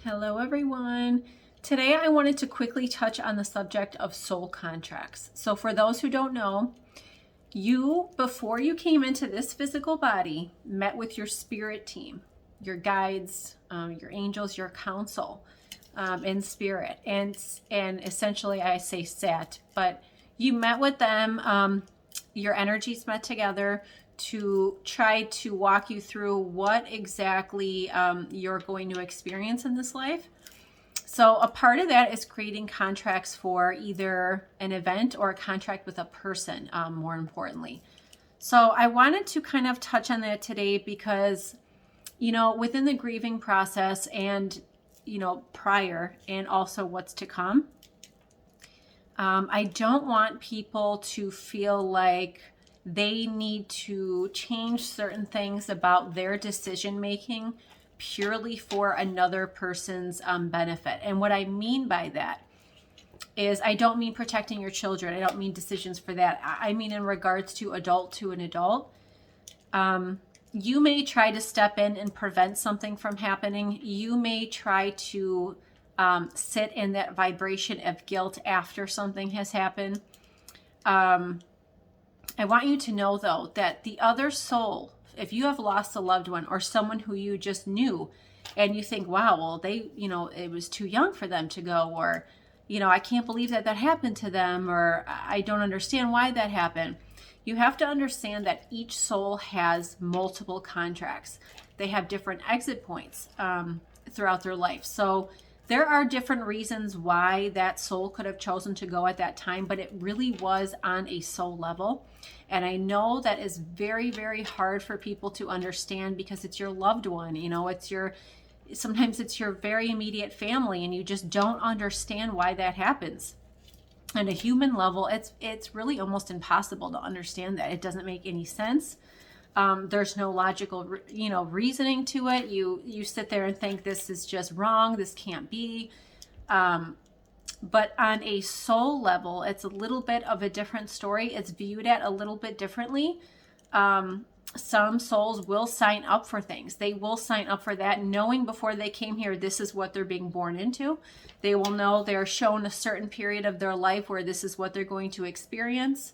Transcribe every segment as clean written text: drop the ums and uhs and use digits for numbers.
Hello, everyone. Today, I wanted to quickly touch on the subject of soul contracts. So, for those who don't know, you, before you came into this physical body, met with your spirit team, your guides, your angels, your council in spirit. And essentially, I say sat, but you met with them. Your energies met together to try to walk you through what exactly you're going to experience in this life. So a part of that is creating contracts for either an event or a contract with a person, more importantly. So I wanted to kind of touch on that today because, within the grieving process and, prior and also what's to come, I don't want people to feel like they need to change certain things about their decision making purely for another person's benefit. And what I mean by that is I don't mean protecting your children. I don't mean decisions for that. I mean in regards to adult to an adult. You may try to step in and prevent something from happening. You may try to sit in that vibration of guilt after something has happened. I want you to know, though, that the other soul, if you have lost a loved one or someone who you just knew and you think, wow, well, it was too young for them to go, or, I can't believe that happened to them, or I don't understand why that happened. You have to understand that each soul has multiple contracts. They have different exit points throughout their life. So there are different reasons why that soul could have chosen to go at that time, but it really was on a soul level. And I know that is very, very hard for people to understand because it's your loved one, sometimes it's your very immediate family, and you just don't understand why that happens. On a human level, it's really almost impossible to understand that. It doesn't make any sense. There's no logical, reasoning to it. You sit there and think this is just wrong. This can't be. But on a soul level, it's a little bit of a different story. It's viewed at a little bit differently. Some souls will sign up for things. They will sign up for that, knowing before they came here, this is what they're being born into. They will know they're shown a certain period of their life where this is what they're going to experience.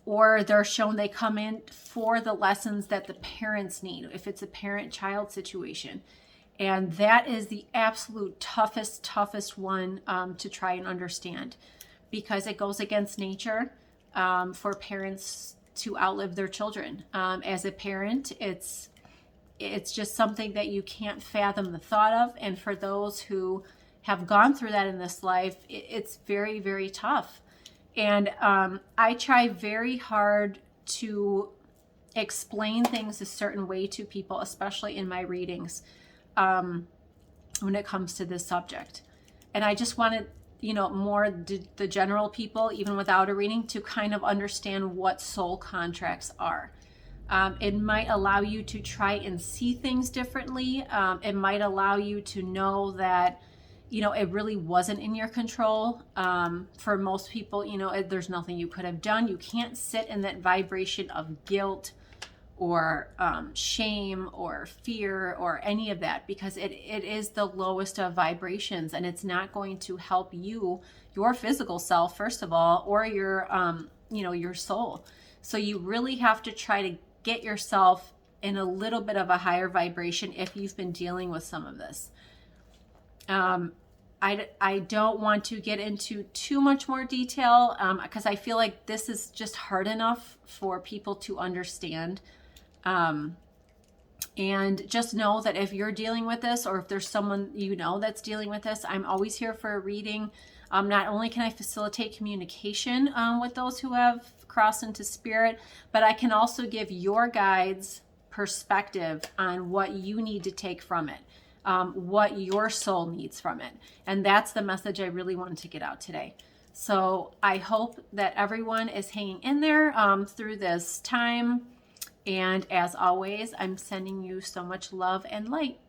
Or they're shown they come in for the lessons that the parents need, if it's a parent-child situation. And that is the absolute toughest one to try and understand, because it goes against nature for parents to outlive their children. As a parent, it's just something that you can't fathom the thought of. And for those who have gone through that in this life, it's very, very tough. And I try very hard to explain things a certain way to people, especially in my readings, when it comes to this subject. And I just wanted, more the general people, even without a reading, to kind of understand what soul contracts are. It might allow you to try and see things differently. It might allow you to know that it really wasn't in your control. For most people, there's nothing you could have done. You can't sit in that vibration of guilt or shame or fear or any of that, because it is the lowest of vibrations, and it's not going to help you, your physical self, first of all, or your, your soul. So you really have to try to get yourself in a little bit of a higher vibration if you've been dealing with some of this. I don't want to get into too much more detail because I feel like this is just hard enough for people to understand. And just know that if you're dealing with this, or if there's someone that's dealing with this, I'm always here for a reading. Not only can I facilitate communication with those who have crossed into spirit, but I can also give your guides perspective on what you need to take from it. What your soul needs from it. And that's the message I really wanted to get out today. So I hope that everyone is hanging in there through this time. And as always, I'm sending you so much love and light.